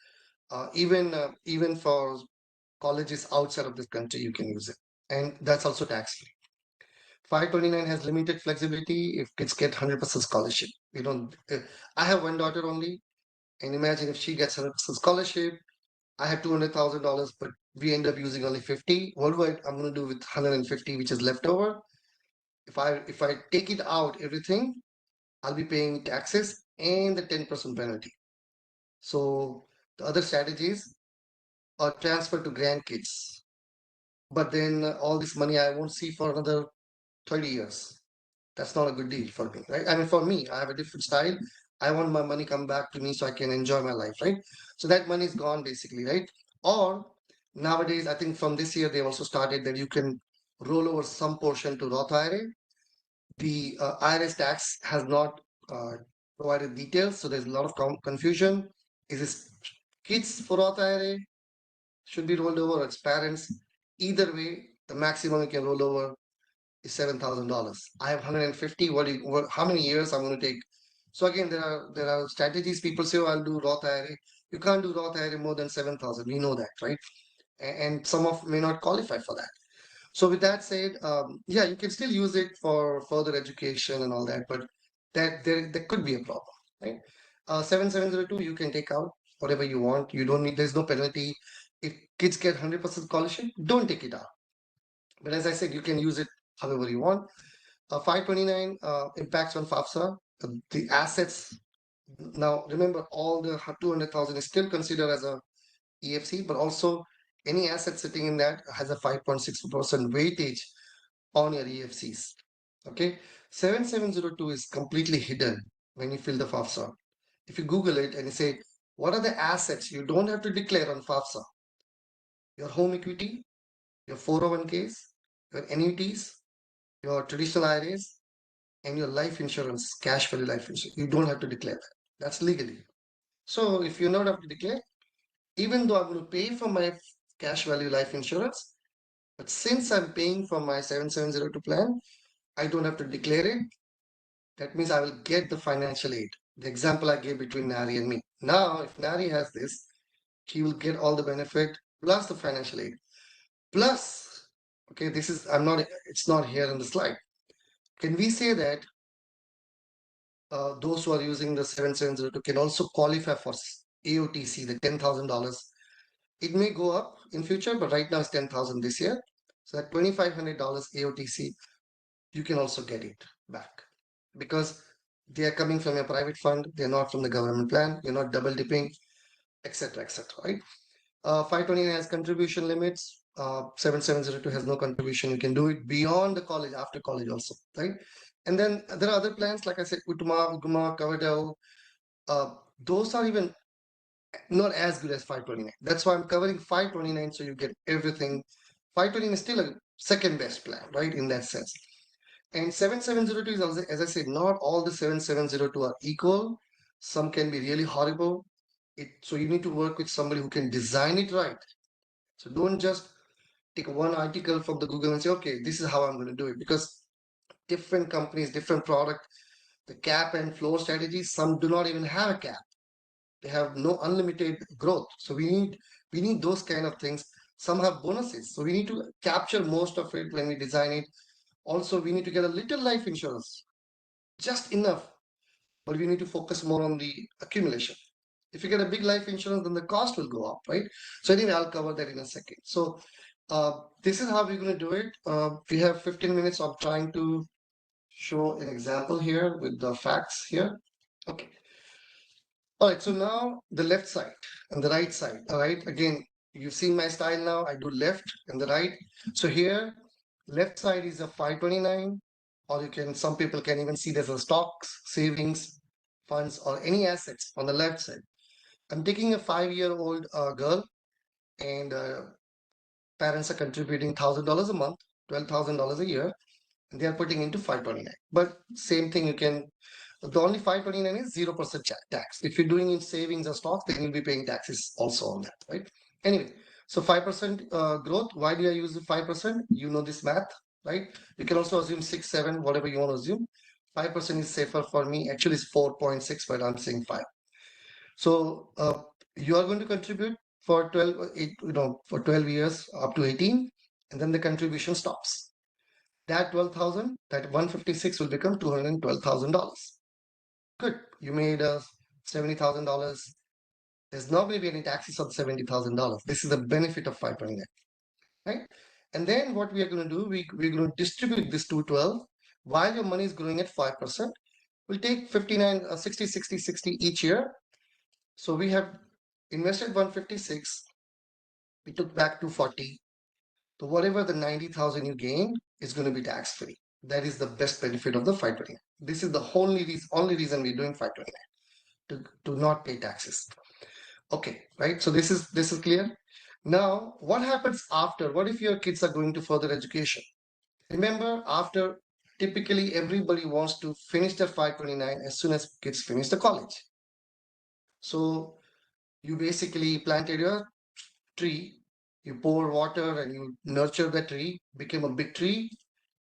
even for colleges outside of this country, you can use it, and that's also tax free. 529 has limited flexibility if kids get 100% scholarship. I have one daughter only, and imagine if she gets 100% scholarship. I have $200,000, but we end up using only 50. What I'm going to do with 150, which is left over? If I take it out, everything, I'll be paying taxes and the 10% penalty. So the other strategies are transfer to grandkids. But then all this money I won't see for another 30 years. That's not a good deal for me, right? I mean, for me, I have a different style. I want my money come back to me so I can enjoy my life, right? So that money is gone basically, right? Or nowadays, I think from this year, they also started that you can roll over some portion to Roth IRA. The IRS tax has not provided details, so there's a lot of confusion. Is this kids for Roth IRA? Should be rolled over, or its parents? Either way, the maximum you can roll over is $7,000. I have 150. How many years I'm going to take? So again, there are strategies. People say, "Oh, I'll do Roth IRA." You can't do Roth IRA more than 7,000. We know that, right? And some of may not qualify for that. So with that said, yeah, you can still use it for further education and all that, but there could be a problem, right? 7702, you can take out whatever you want. You don't need. There's no penalty. If kids get 100% scholarship, don't take it out. But as I said, you can use it however you want. 529 impacts on FAFSA. The assets, now remember, all the 200,000 is still considered as a EFC, but also any asset sitting in that has a 5.6% weightage on your EFCs. Okay, 7702 is completely hidden when you fill the FAFSA. If you Google it and you say, what are the assets you don't have to declare on FAFSA? Your home equity, your 401ks, your annuities, your traditional IRAs, and your life insurance, cash value life insurance. You don't have to declare that. That's legally. So if you not have to declare, even though I'm going to pay for my cash value life insurance, but since I'm paying for my 7702 plan, I don't have to declare it. That means I will get the financial aid. The example I gave between Nari and me. Now, if Nari has this, he will get all the benefit plus the financial aid. Plus, okay, it's not here in the slide. can we say that those who are using the 7702 can also qualify for AOTC, the $10,000? It may go up in future, but right now it's 10,000 this year. So that $2,500 AOTC, you can also get it back because they are coming from a private fund. They're not from the government plan. You're not double dipping, etc., right? 529 has contribution limits. 7702 has no contribution. You can do it beyond the college, after college also, right? And then there are other plans, like I said, Utama, Ugama, Coverdell. Those are even not as good as 529. That's why I'm covering 529, so you get everything. 529 is still a second best plan, right, in that sense. And 7702 is also, as I said, not all the 7702 are equal. Some can be really horrible. So you need to work with somebody who can design it right. So don't just take one article from the Google and say, okay, this is how I'm going to do it. Because different companies, different product, the cap and floor strategies, some do not even have a cap. They have no unlimited growth. So we need those kind of things. Some have bonuses. So we need to capture most of it when we design it. Also, we need to get a little life insurance, just enough, but we need to focus more on the accumulation. If you get a big life insurance, then the cost will go up, right? So anyway, I'll cover that in a second. So this is how we're going to do it. We have 15 minutes of trying to show an example here with the facts here. Okay. All right, so now the left side and the right side. All right, again, you've seen my style now. I do left and the right. So here, left side is a 529, or you can, some people can even see there's a stocks, savings, funds, or any assets on the left side. I'm taking a 5-year-old girl, and parents are contributing $1,000 a month, $12,000 a year, and they are putting into 529. But same thing, you can, the only 529 is 0% tax. If you're doing in savings or stocks, then you'll be paying taxes also on that, right? Anyway, so 5% growth. Why do I use the 5%? You know this math, right? You can also assume 6, 7, whatever you want to assume. 5% is safer for me. Actually, it's 4.6, but I'm saying 5. So you are going to contribute for 12 years up to 18, and then the contribution stops. That 12,000, that 156 will become $212,000. Good. You made $70,000. There's not going to be any taxes on $70,000. This is the benefit of 529, right? And then what we are going to do, we're going to distribute this 212 while your money is growing at 5%. We'll take 59, 60, 60, 60 each year. So we have invested 156. We took back 240. So whatever the 90,000 you gain is going to be tax free. That is the best benefit of the 529. This is the only reason we're doing 529, to not pay taxes. Okay, right? So this is clear. Now, what happens after? What if your kids are going to further education? Remember, after, typically everybody wants to finish their 529 as soon as kids finish the college. So you basically planted your tree, you pour water and you nurture the tree, became a big tree,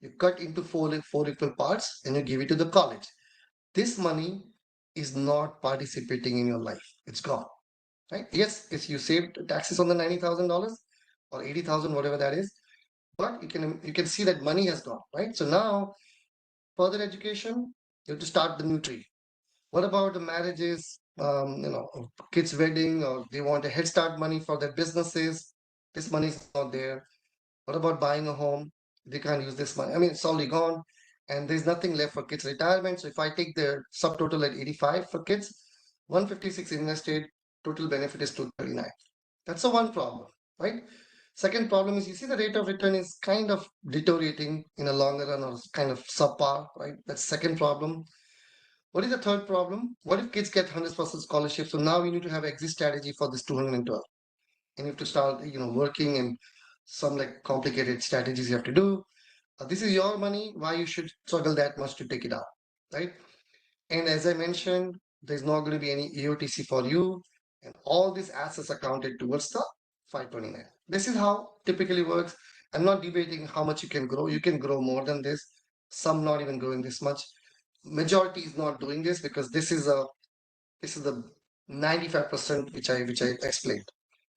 you cut into four equal parts and you give it to the college. This money is not participating in your life. It's gone, right? Yes, you saved taxes on the $90,000 or 80,000, whatever that is, but you can see that money has gone, right? So now further education, you have to start the new tree. What about the marriages, kids' wedding, or they want a head start money for their businesses? This money is not there. What about buying a home? They can't use this money. I mean, it's already gone, and there's nothing left for kids' retirement. So if I take the subtotal at 85 for kids, 156 invested, total benefit is 239. That's the one problem, right? Second problem is, you see the rate of return is kind of deteriorating in a longer run, or kind of subpar, right? That's second problem. What is the third problem? What if kids get 100% scholarship? So now we need to have exit strategy for this 212. And you have to start, working, and some like complicated strategies you have to do. This is your money. Why you should struggle that much to take it out, right? And as I mentioned, there's not going to be any AOTC for you, and all these assets are counted towards the 529. This is how typically works. I'm not debating how much you can grow. You can grow more than this. Some not even growing this much. Majority is not doing this because this is the 95% which I explained.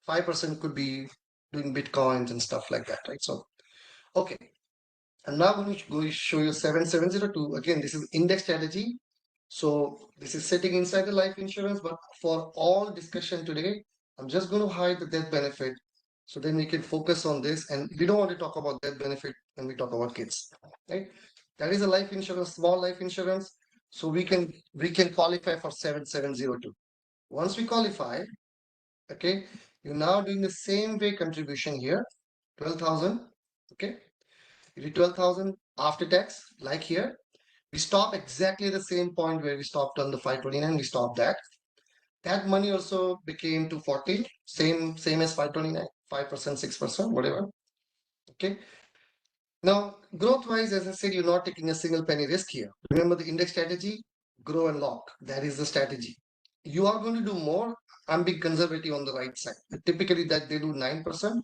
5% could be doing bitcoins and stuff like that, right? So, okay. And now I'm going to go show you 7702. Again, this is index strategy. So this is sitting inside the life insurance, but for all discussion today, I'm just going to hide the death benefit. So then we can focus on this, and we don't want to talk about death benefit when we talk about kids, right? That is a life insurance, small life insurance. So we can qualify for 7702. Once we qualify, okay, you're now doing the same way contribution here, 12,000. Okay, you do 12,000 after tax, like here. We stop exactly the same point where we stopped on the 529. We stopped that. That money also became 240, same as 529, 5%, 6%, whatever. Okay. Now, growth-wise, as I said, you're not taking a single penny risk here. Remember the index strategy, grow and lock. That is the strategy. You are going to do more. I'm being conservative on the right side. Typically, that they do 9%.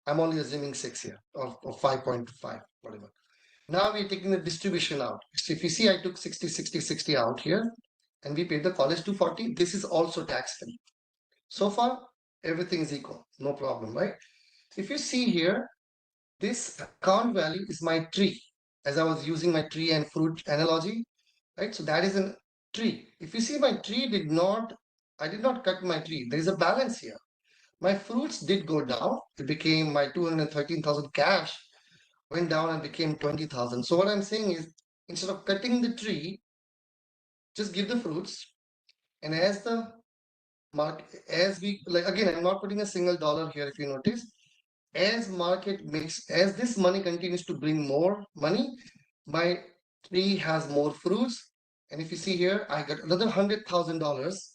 I'm only assuming 6 here, or 5.5, whatever. Now we're taking the distribution out. So if you see, I took 60, 60, 60 out here, and we paid the college 240. This is also tax-free. So far, everything is equal. No problem, right? If you see here, this account value is my tree, as I was using my tree and fruit analogy, right? So that is a tree. If you see, my tree I did not cut my tree. There is a balance here. My fruits did go down. It became my 213,000 cash went down and became 20,000. So what I'm saying is, instead of cutting the tree, just give the fruits. And as the market, as we, like, again, I'm not putting a single dollar here, if you notice, as market makes, as this money continues to bring more money, my tree has more fruits. And if you see here, I got another $100,000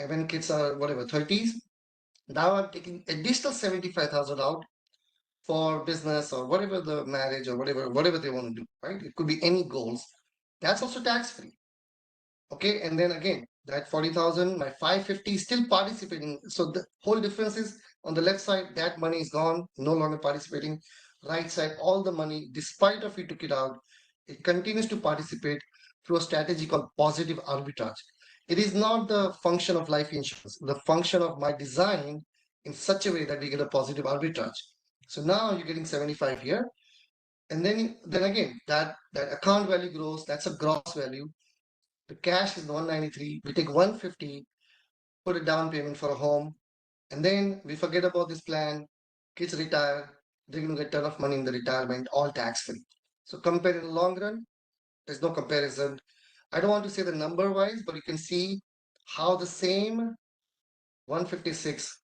when kids are whatever 30s. Now I'm taking additional 75,000 out for business or whatever, the marriage or whatever they want to do, right? It could be any goals. That's also tax free. Okay, and then again, that 40,000, my 550 is still participating. So the whole difference is on the left side, that money is gone, no longer participating. Right side, all the money, despite of you took it out, it continues to participate through a strategy called positive arbitrage. It is not the function of life insurance, the function of my design in such a way that we get a positive arbitrage. So now you're getting 75 here. And then again, that account value grows, that's a gross value. The cash is 193. We take 150, put a down payment for a home, and then we forget about this plan. Kids retire, they're going to get a ton of money in the retirement, all tax free. So compare in the long run, there's no comparison. I don't want to say the number wise, but you can see how the same 156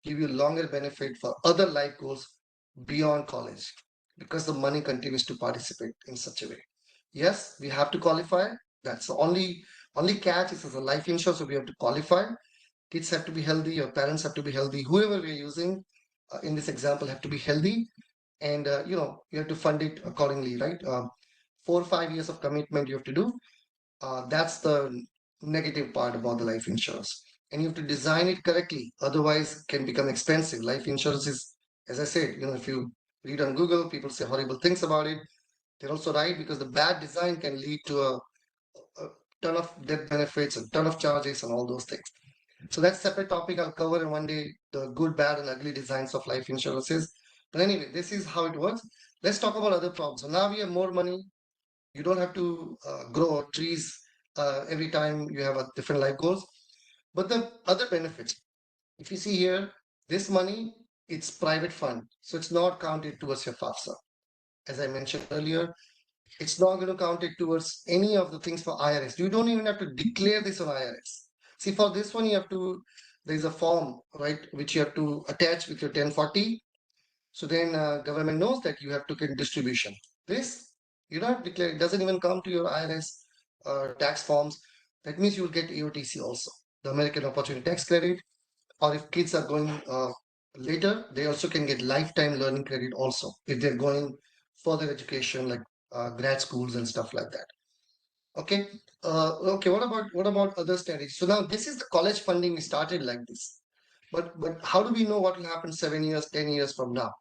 give you longer benefit for other life goals beyond college, because the money continues to participate in such a way. Yes, we have to qualify. That's the only catch is as a life insurance, so we have to qualify. Kids have to be healthy, your parents have to be healthy, whoever we're using in this example have to be healthy, and you have to fund it accordingly, right? 4 or 5 years of commitment you have to do. That's the negative part about the life insurance, and you have to design it correctly, otherwise can become expensive. Life insurance is, as I said, if you read on Google, people say horrible things about it. They're also right, because the bad design can lead to a ton of death benefits, a ton of charges, and all those things. So that's a separate topic I'll cover in one day, the good, bad, and ugly designs of life insurances. But anyway, this is how it works. Let's talk about other problems. So now we have more money. You don't have to grow trees every time you have a different life goals. But the other benefits, if you see here, this money, it's private fund. So it's not counted towards your FAFSA. As I mentioned earlier, it's not going to count it towards any of the things for IRS. You don't even have to declare this on IRS. See, for this one, there's a form, right, which you have to attach with your 1040. So then government knows that you have to get distribution. This, you don't have to declare, it doesn't even come to your IRS tax forms. That means you will get AOTC also, the American Opportunity Tax Credit. Or if kids are going later, they also can get lifetime learning credit also, if they're going further education, like grad schools and stuff like that. Okay. Okay. What about other strategies? So now this is the college funding. We started like this, but how do we know what will happen 7 years, 10 years from now?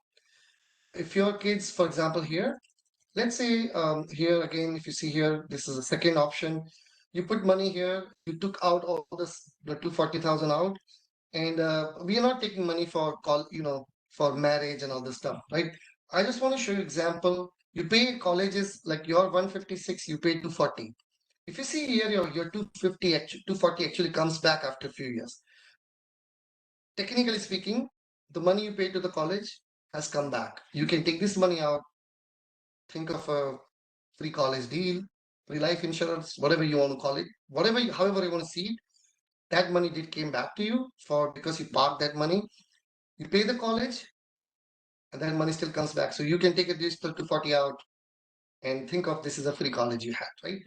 If your kids, for example, here, let's say here again, if you see here, this is the second option. You put money here. You took out all this, the 240,000 out, and we are not taking money for for marriage and all this stuff, right? I just want to show you example You pay colleges like your 156, you pay 240. If you see here, your 250, 240 actually comes back after a few years. Technically speaking, the money you pay to the college has come back. You can take this money out, think of a free college deal, free life insurance, whatever you want to call it, however you want to see it. That money did came back to you because you parked that money. You pay the college, and that money still comes back. So you can take a digital 240 out and think of this as a free college you had, right?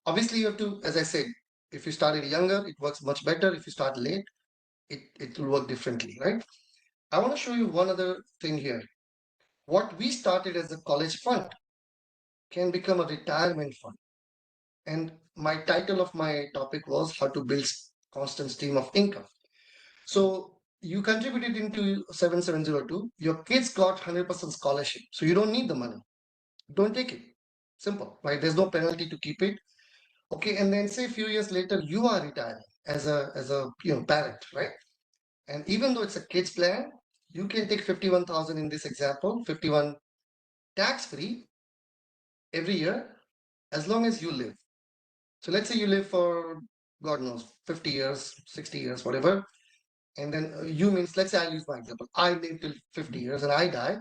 Obviously, you have to, as I said, if you started younger, it works much better. If you start late, it will work differently, right? I want to show you one other thing here. What we started as a college fund can become a retirement fund. And my title of my topic was how to build constant stream of income. So you contributed into 7702, your kids got 100% scholarship. So you don't need the money. Don't take it. Simple, right? There's no penalty to keep it. Okay, and then say a few years later, you are retiring as a parent, right? And even though it's a kids plan, you can take 51,000 in this example, 51 tax free every year, as long as you live. So let's say you live for, God knows, 50 years, 60 years, whatever. And then you means, let's say I use my example. I live till 50 years and I die.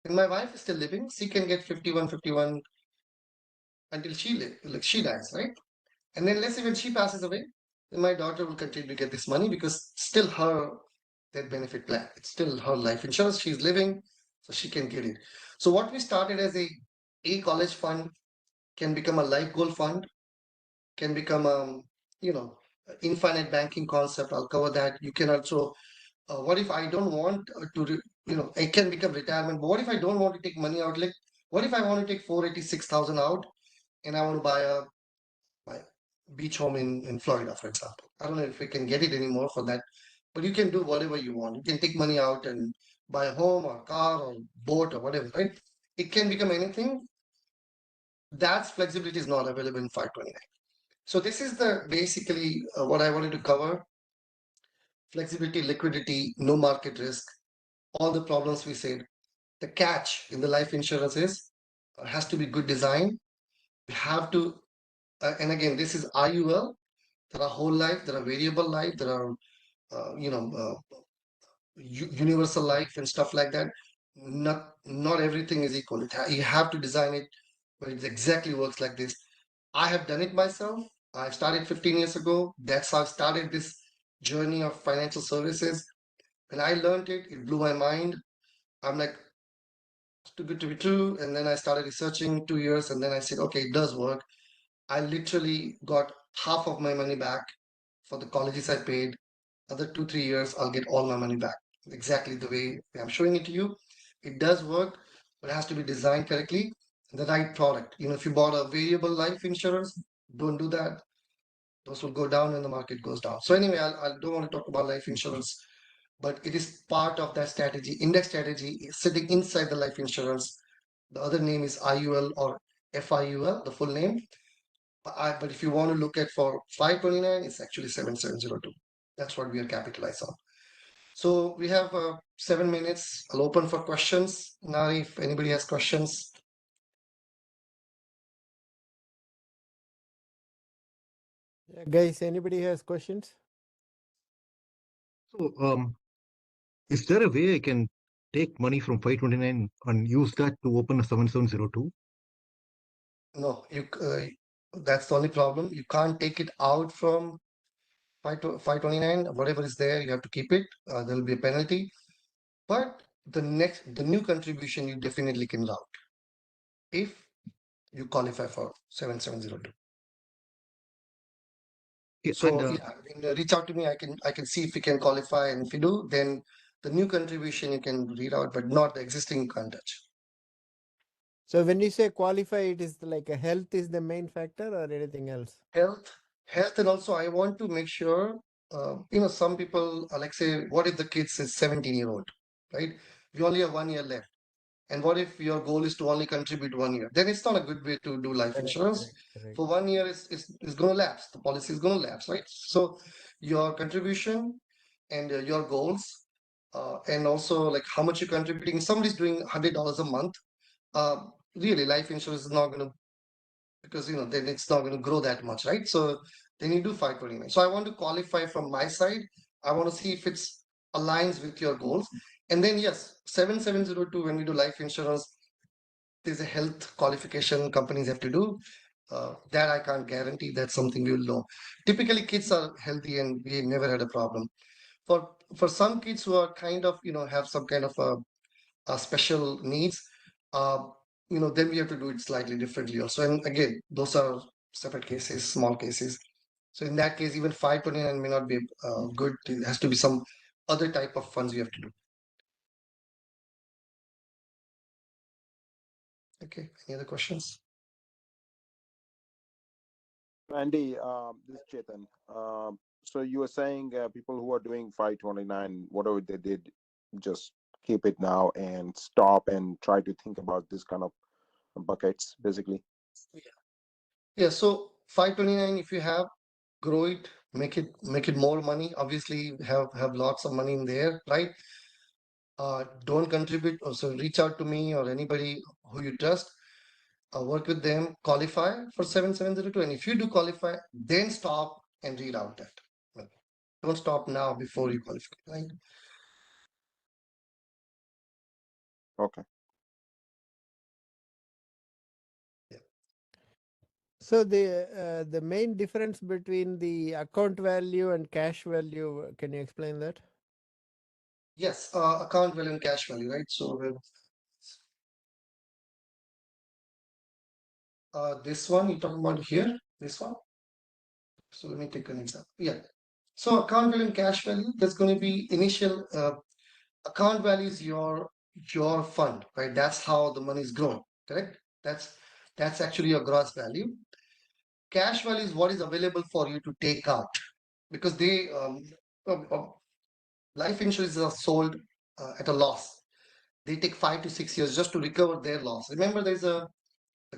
And my wife is still living. She can get 51 until she dies, right? And then let's say when she passes away, then my daughter will continue to get this money because still her that benefit plan. It's still her life insurance. She's living, so she can get it. So what we started as a college fund can become a life goal fund, can become infinite banking concept. I'll cover that. You can also what if I don't want it can become retirement, but what if I don't want to take money out? Like, what if I want to take 486,000 out and I want to buy a beach home in Florida, for example? I don't know if we can get it anymore for that, but you can do whatever you want. You can take money out and buy a home or a car or boat or whatever, right? It can become anything. That flexibility is not available in 529. So this is the basically what I wanted to cover: flexibility, liquidity, no market risk, all the problems we said. The catch in the life insurance is has to be good design. We have to, and again, this is IUL. There are whole life, there are variable life, there are universal life and stuff like that. Not everything is equal. You have to design it where it exactly works like this. I have done it myself. I started 15 years ago. That's how I started this journey of financial services. When I learned it, it blew my mind. I'm like, too good to be true. And then I started researching 2 years, and then I said, okay, it does work. I literally got half of my money back for the colleges I paid. Other 2-3 years, I'll get all my money back. Exactly the way I'm showing it to you. It does work, but it has to be designed correctly. The right product. If you bought a variable life insurance, don't do that. Those will go down when the market goes down. So anyway, I don't want to talk about life insurance, but it is part of that strategy. Index strategy is sitting inside the life insurance. The other name is IUL or FIUL, the full name. But if you want to look at for 529, it's actually 7702. That's what we are capitalized on. So we have 7 minutes. I'll open for questions. Now, if anybody has questions. Yeah, guys, anybody has questions? So, is there a way I can take money from 529 and use that to open a 7702? No, that's the only problem. You can't take it out from 529. Whatever is there, you have to keep it. There will be a penalty. But the new contribution you definitely can route if you qualify for 7702. So reach out to me. I can see if you can qualify, and if you do, then the new contribution you can read out, but not the existing you can't touch. So when you say qualify, it is like a health is the main factor or anything else? Health, and also I want to make sure. Some people are like, say, what if the kid is 17-year-old, right? We only have 1 year left. And what if your goal is to only contribute 1 year? Then it's not a good way to do life insurance. Correct. For 1 year, it's going to lapse. The policy is going to lapse, right? So your contribution and your goals, and also like how much you're contributing. If somebody's doing $100 a month, really life insurance is not going to, because then it's not going to grow that much, right? So then you do 529. So I want to qualify from my side. I want to see if it's aligns with your goals. And then yes, 7702, when we do life insurance, there's a health qualification companies have to do. That I can't guarantee. That's something we will know. Typically, kids are healthy and we never had a problem. For some kids who are kind of have some kind of special needs, uh, then we have to do it slightly differently also. And again, those are separate cases, small cases. So in that case, even 529 may not be good. It has to be some other type of funds we have to do. Okay. Any other questions? Andy, this is Chetan. So you were saying people who are doing 529, whatever they did, just keep it now and stop and try to think about this kind of buckets, basically. Yeah. So 529, if you have, grow it, make it more money. Obviously, have lots of money in there, right? Don't contribute. Also, reach out to me or anybody who you trust. Work with them, qualify for 7702. And if you do qualify, then stop and read out that. Well, don't stop now before you qualify, right? Okay. So the main difference between the account value and cash value, can you explain that? Yes, account value and cash value, right? So this one you're talking about here, this one. So let me take an example. Yeah. So account value and cash value, there's going to be initial account value is your fund, right? That's how the money is grown, correct? That's actually your gross value. Cash value is what is available for you to take out, because they life insurance are sold at a loss. They take 5 to 6 years just to recover their loss. Remember, there's the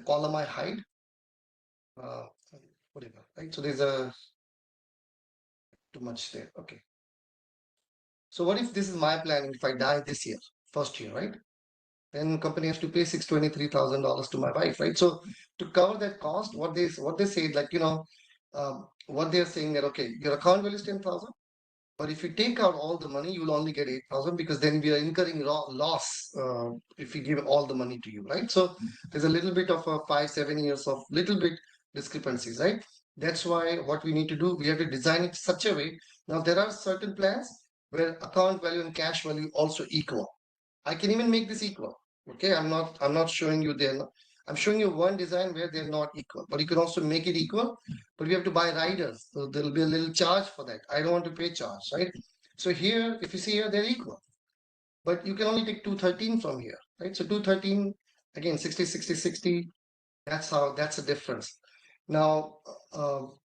column I hide, uh, whatever, right? So there's a too much there. Okay. So what if this is my plan? If I die this year, first year, right? Then company has to pay $623,000 to my wife, right? So to cover that cost, what they say, like what they're saying that okay, your account value is 10,000, but if you take out all the money, you will only get 8,000, because then we are incurring loss if we give all the money to you, right? So there's a little bit of a 5-7 years of little bit discrepancies, right? That's why what we need to do, we have to design it such a way. Now there are certain plans where account value and cash value also equal. I can even make this equal. Okay, I'm not showing you there. I'm showing you one design where they're not equal, but you can also make it equal. But we have to buy riders, so there'll be a little charge for that. I don't want to pay charge, right? So here, if you see here, they're equal, but you can only take 213 from here, right? So 213 again, 60, 60, 60. That's the difference. Now,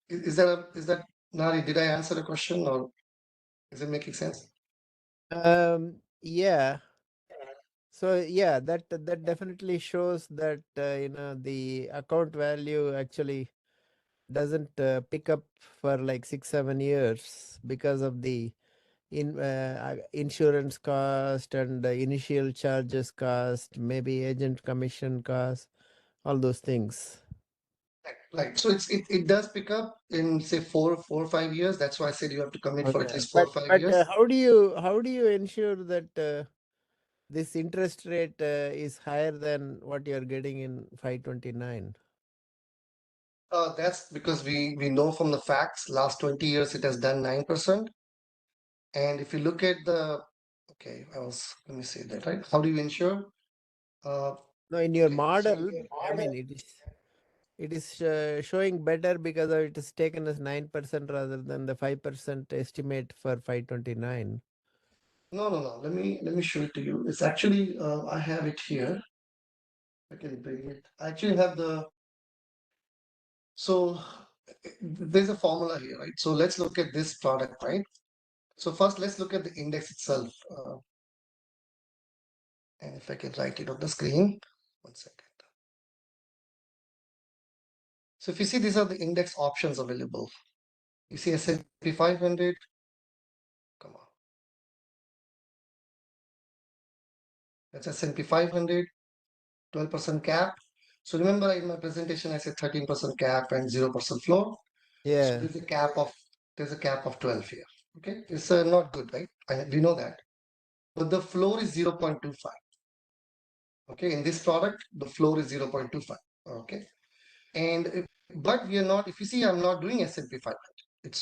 is that Nari? Did I answer the question, or is it making sense? Yeah. So yeah, that definitely shows that the account value actually doesn't pick up for like 6-7 years because of the insurance cost and the initial charges cost, maybe agent commission cost, all those things. Right. So it does pick up in say 4 or 5 years. That's why I said you have to commit for at Okay. least 4 or 5 years. How do you ensure that this interest rate is higher than what you're getting in 529? That's because we know from the facts, last 20 years it has done 9%. And if you look at okay, let me say that, right? How do you ensure? No, in your Okay, so model, I mean, it is showing better because it is taken as 9% rather than the 5% estimate for 529. no. Let me show it to you. It's actually I have it here. I can bring it. I actually have so there's a formula here, right? So let's look at this product, right? So first, let's look at the index itself. And if I can write it on the screen, 1 second. So if you see, these are the index options available. You see S&P 500. Come on. That's S&P 500. 12% cap. So remember in my presentation, I said 13% cap and 0% floor. So Yeah. there's a cap of 12 here. Okay, it's not good, right? We know that. But the floor is 0.25. Okay, in this product, the floor is 0.25. Okay, and but we are not. If you see, I'm not doing S&P 500.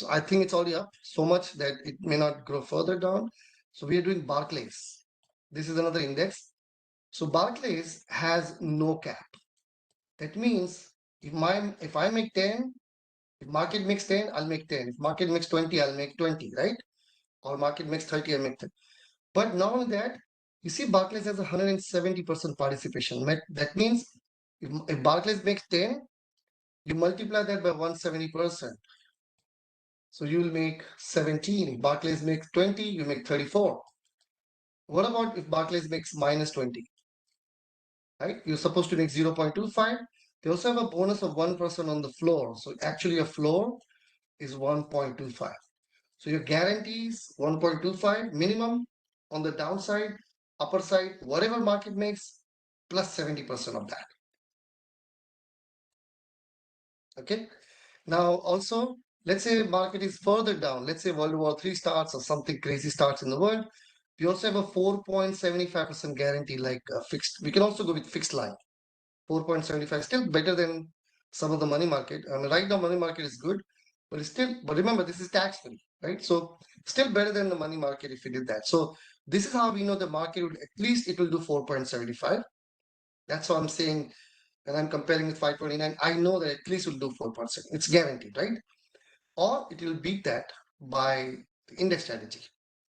I think it's already up so much that it may not grow further down. So we are doing Barclays. This is another index. So Barclays has no cap. That means if I make 10, if market makes 10, I'll make 10. If market makes 20, I'll make 20, right? Or market makes 30, I'll make 10. But not only that, you see Barclays has 170% participation. That means if Barclays makes 10, you multiply that by 170%. So you will make 17. If Barclays makes 20, you make 34. What about if Barclays makes minus 20? Right? You're supposed to make 0.25. They also have a bonus of 1% on the floor. So actually a floor is 1.25. So your guarantee is 1.25 minimum on the downside, upper side, whatever market makes, plus 70% of that. Okay. Now also, let's say market is further down. Let's say World War III starts or something crazy starts in the world. We also have a 4.75% guarantee, like fixed. We can also go with fixed line. 4.75, still better than some of the money market. I mean, right now money market is good, but it's still. But remember, this is tax free, right? So still better than the money market if we did that. So this is how we know the market would at least it will do 4.75. That's what I'm saying. And I'm comparing with 529. I know that at least will do 4%. It's guaranteed, right? Or it will beat that by the index strategy,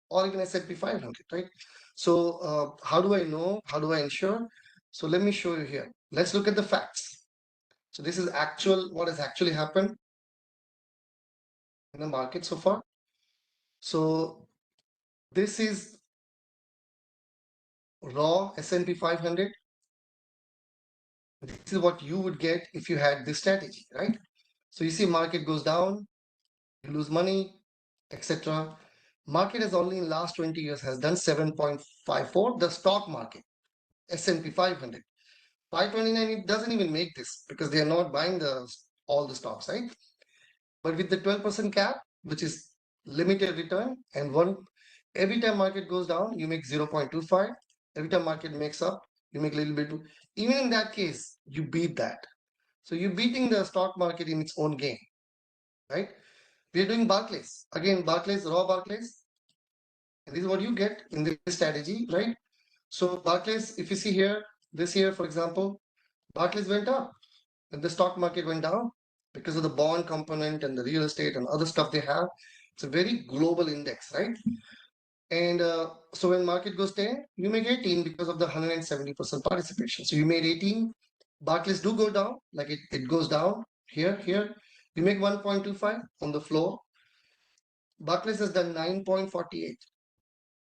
or even S&P 500, right? So how do I know? How do I ensure? So let me show you here. Let's look at the facts. So this is what has actually happened in the market so far. So this is raw S&P 500. This is what you would get if you had this strategy, right? So you see market goes down, you lose money, etc. Market has only in last 20 years has done 7.54. The stock market, S&P 500. 529, it doesn't even make this because they are not buying all the stocks, right? But with the 12% cap, which is limited return, and every time market goes down, you make 0.25. Every time market makes up, you make a little bit. Even in that case, you beat that. So you're beating the stock market in its own game, right? We're doing Barclays. Again, Barclays, raw Barclays. And this is what you get in this strategy, right? So Barclays, if you see here, this year, for example, Barclays went up and the stock market went down because of the bond component and the real estate and other stuff they have. It's a very global index, right? And so when market goes 10, you make 18 because of the 170% participation. So you made 18. Barclays do go down, like it goes down here. You make 1.25 on the floor. Barclays has done 9.48.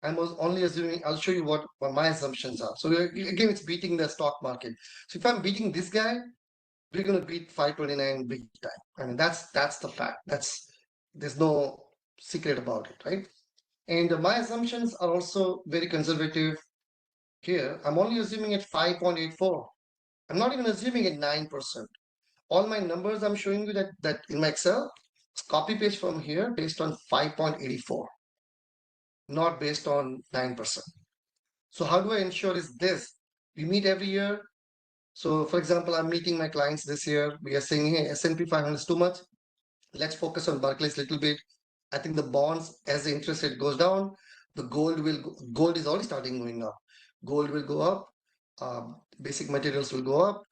I was only assuming, I'll show you what my assumptions are. So again, it's beating the stock market. So if I'm beating this guy, we're going to beat 529 big time. I mean, that's the fact. There's no secret about it, right? And my assumptions are also very conservative here. I'm only assuming at 5.84. I'm not even assuming at 9%. All my numbers I'm showing you that in my Excel, copy paste from here based on 5.84, not based on 9%. So how do I ensure is this? We meet every year. So for example, I'm meeting my clients this year. We are saying, hey, S&P 500 is too much. Let's focus on Barclays a little bit. I think the bonds, as the interest rate goes down, the gold is already starting going up. Gold will go up, basic materials will go up,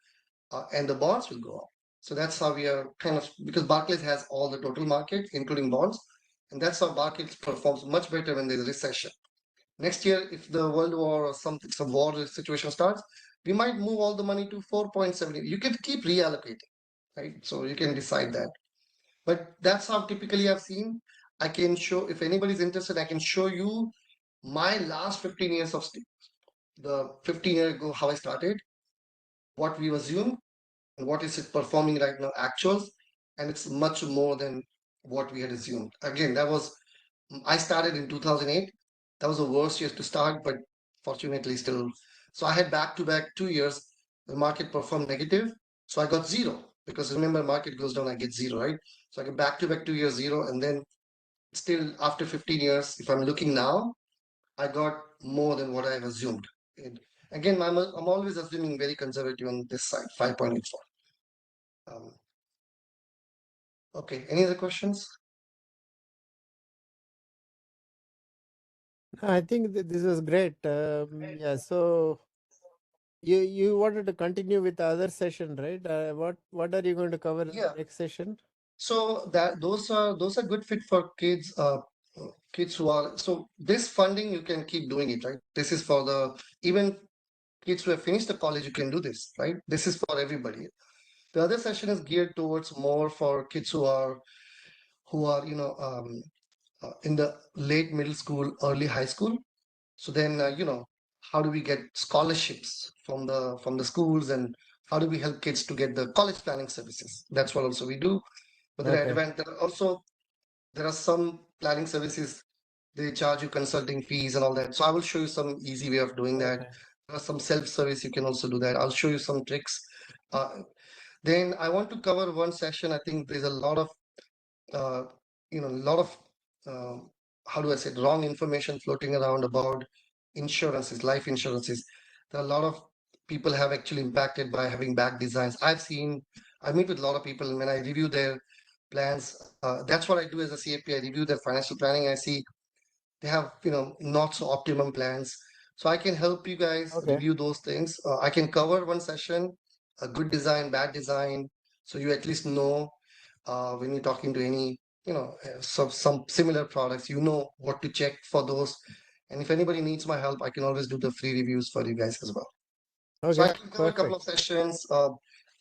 and the bonds will go up. So that's how we are kind of, because Barclays has all the total market, including bonds, and that's how markets performs much better when there's a recession. Next year, if the world war or some war situation starts, we might move all the money to 4.70. You can keep reallocating, right? So you can decide that. But that's how typically I've seen. I can show, if anybody's interested, I can show you my last 15 years of the 15 years ago, how I started, what we assumed, and what is it performing right now, actuals, and it's much more than what we had assumed. Again, I started in 2008. That was the worst year to start, but fortunately still. So I had back-to-back 2 years the market performed negative. So I got zero, because remember, market goes down, I get zero, right? So I get back to back 2 years zero, and then still after 15 years, if I'm looking now, I got more than what I've assumed. And again, I'm always assuming very conservative on this side, 5.84. Okay, any other questions? I think this was great. Yeah, so you wanted to continue with the other session, right? What are you going to cover in Yeah. the next session? So that those are good fit for kids, kids who are, so this funding you can keep doing it, right? This is for the even kids who have finished the college, you can do this, right? This is for everybody. The other session is geared towards more for kids who are in the late middle school, early high school. So then how do we get scholarships from the schools, and how do we help kids to get the college planning services? That's what also we do. But Okay. there are some planning services, they charge you consulting fees and all that. So I will show you some easy way of doing that. Okay. There are some self-service, you can also do that. I'll show you some tricks. Then I want to cover one session. I think there's a lot of how do I say it, wrong information floating around about insurances, life insurances. There are a lot of people have actually impacted by having bad designs. I meet with a lot of people, and when I review their plans, that's what I do as a CFP. I review their financial planning. I see they have not so optimum plans, so I can help you guys Okay. review those things. I can cover one session, a good design, bad design, so you at least know when you're talking to any some similar products, you know what to check for those. And if anybody needs my help, I can always do the free reviews for you guys as well. So I Okay. can cover a couple of Perfect. sessions,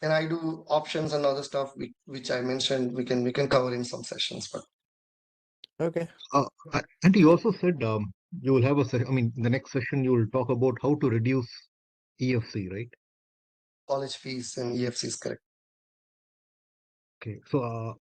and I do options and other stuff which I mentioned. We can cover in some sessions, but Okay. And you also said you will have a session. I mean, the next session you will talk about how to reduce EFC, right? college fees and EFC is correct. Okay. So